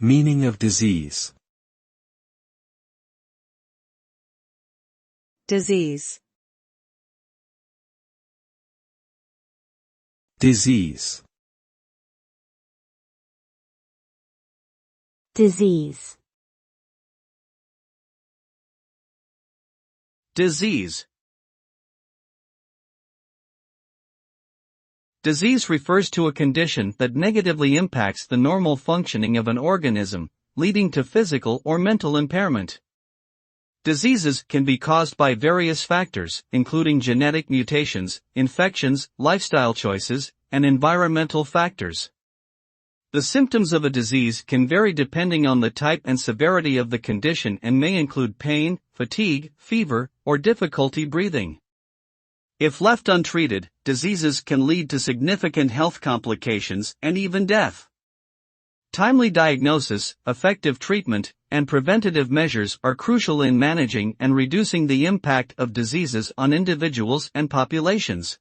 Meaning of disease. Disease. Disease. Disease. Disease. Disease refers to a condition that negatively impacts the normal functioning of an organism, leading to physical or mental impairment. Diseases can be caused by various factors, including genetic mutations, infections, lifestyle choices, and environmental factors. The symptoms of a disease can vary depending on the type and severity of the condition and may include pain, fatigue, fever, or difficulty breathing. If left untreated, diseases can lead to significant health complications and even death. Timely diagnosis, effective treatment, and preventative measures are crucial in managing and reducing the impact of diseases on individuals and populations.